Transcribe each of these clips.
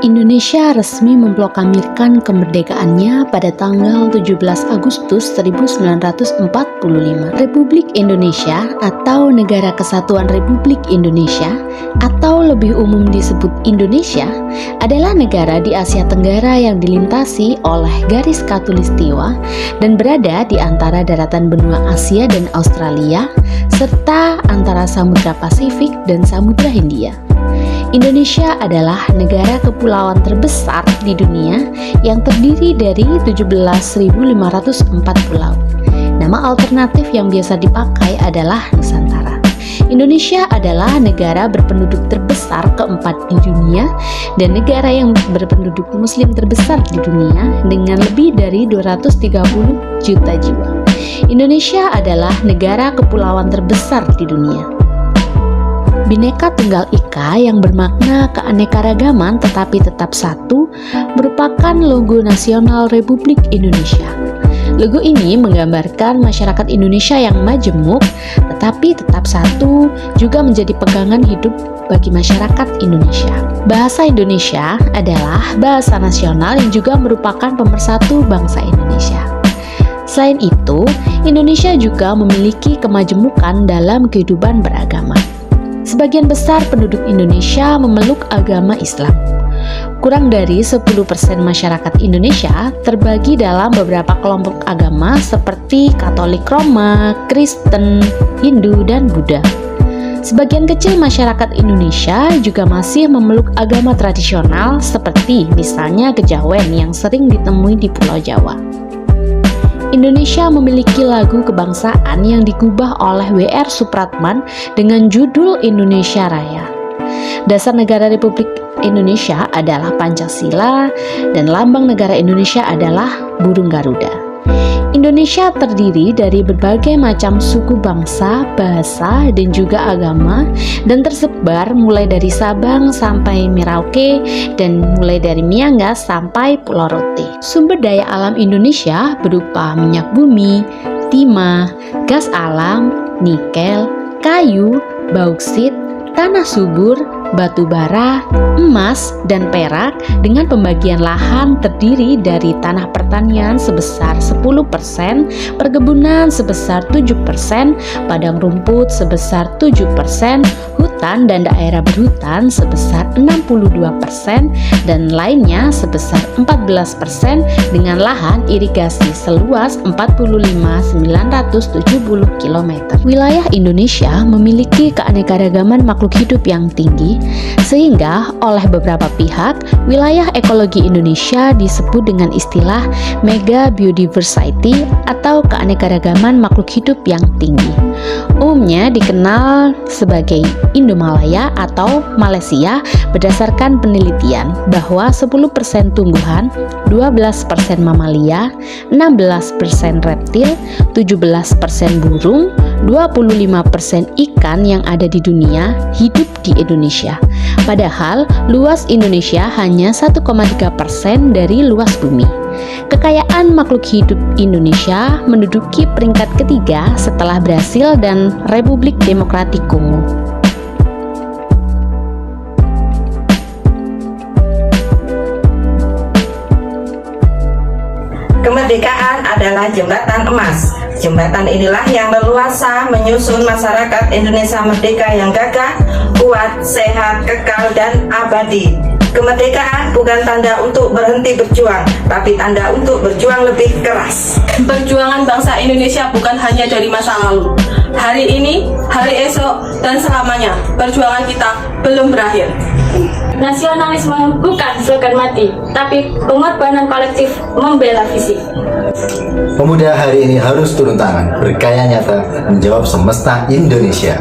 Indonesia resmi memproklamirkan kemerdekaannya pada tanggal 17 Agustus 1945. Republik Indonesia atau Negara Kesatuan Republik Indonesia atau lebih umum disebut Indonesia adalah negara di Asia Tenggara yang dilintasi oleh garis khatulistiwa dan berada di antara daratan benua Asia dan Australia serta antara Samudra Pasifik dan Samudra Hindia. Indonesia adalah negara kepulauan terbesar di dunia yang terdiri dari 17.504 pulau. Nama alternatif yang biasa dipakai adalah Nusantara. Indonesia adalah negara berpenduduk terbesar keempat di dunia dan negara yang berpenduduk muslim terbesar di dunia dengan lebih dari 230 juta jiwa. Indonesia adalah negara kepulauan terbesar di dunia. Bhinneka Tunggal Ika yang bermakna keanekaragaman tetapi tetap satu merupakan logo nasional Republik Indonesia. Logo ini menggambarkan masyarakat Indonesia yang majemuk tetapi tetap satu juga menjadi pegangan hidup bagi masyarakat Indonesia. Bahasa Indonesia adalah bahasa nasional yang juga merupakan pemersatu bangsa Indonesia. Selain itu, Indonesia juga memiliki kemajemukan dalam kehidupan beragama. Sebagian besar penduduk Indonesia memeluk agama Islam. Kurang dari 10% masyarakat Indonesia terbagi dalam beberapa kelompok agama seperti Katolik Roma, Kristen, Hindu, dan Buddha. Sebagian kecil masyarakat Indonesia juga masih memeluk agama tradisional seperti misalnya Kejawen yang sering ditemui di Pulau Jawa. Indonesia memiliki lagu kebangsaan yang digubah oleh W.R. Supratman dengan judul Indonesia Raya. Dasar negara Republik Indonesia adalah Pancasila dan lambang negara Indonesia adalah burung Garuda. Indonesia terdiri dari berbagai macam suku bangsa, bahasa, dan juga agama dan tersebar mulai dari Sabang sampai Merauke dan mulai dari Miangas sampai Pulau Rote. Sumber daya alam Indonesia berupa minyak bumi, timah, gas alam, nikel, kayu, bauksit, tanah subur, batu bara, emas, dan perak dengan pembagian lahan terdiri dari tanah pertanian sebesar 10%, perkebunan sebesar 7%, padang rumput sebesar 7%, hutan dan daerah berhutan sebesar 62%, dan lainnya sebesar 14% dengan lahan irigasi seluas 45.970 km. Wilayah Indonesia memiliki keanekaragaman makhluk hidup yang tinggi, sehingga oleh beberapa pihak, wilayah ekologi Indonesia disebut dengan istilah mega biodiversity atau keanekaragaman makhluk hidup yang tinggi. Umumnya dikenal sebagai Indomalaya atau Malaysia berdasarkan penelitian bahwa 10% tumbuhan, 12% mamalia, 16% reptil, 17% burung, 25% ikan yang ada di dunia hidup di Indonesia. Padahal luas Indonesia hanya 1,3% dari luas bumi. Kekayaan makhluk hidup Indonesia menduduki peringkat ketiga setelah Brasil dan Republik Demokratik Kongo. Kemerdekaan adalah jembatan emas. Jembatan inilah yang leluasa menyusun masyarakat Indonesia merdeka yang gagah, kuat, sehat, kekal, dan abadi. Kemerdekaan bukan tanda untuk berhenti berjuang, tapi tanda untuk berjuang lebih keras. Perjuangan bangsa Indonesia bukan hanya dari masa lalu. Hari ini, hari esok, dan selamanya, perjuangan kita belum berakhir. Nasionalisme bukan slogan mati, tapi pengorbanan kolektif membela visi. Pemuda hari ini harus turun tangan, berkarya nyata, menjawab semesta Indonesia.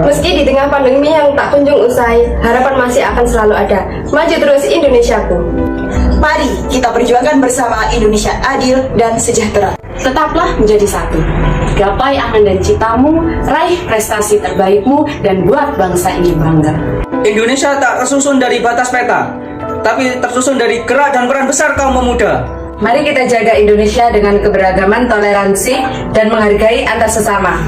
Meski di tengah pandemi yang tak kunjung usai, harapan masih akan selalu ada. Maju terus Indonesiaku. Mari kita perjuangkan bersama Indonesia adil dan sejahtera. Tetaplah menjadi satu. Gapai angan dan citamu, raih prestasi terbaikmu, dan buat bangsa ini bangga. Indonesia tak tersusun dari batas peta, tapi tersusun dari gerak dan peran besar kaum pemuda. Mari kita jaga Indonesia dengan keberagaman, toleransi, dan menghargai antar sesama.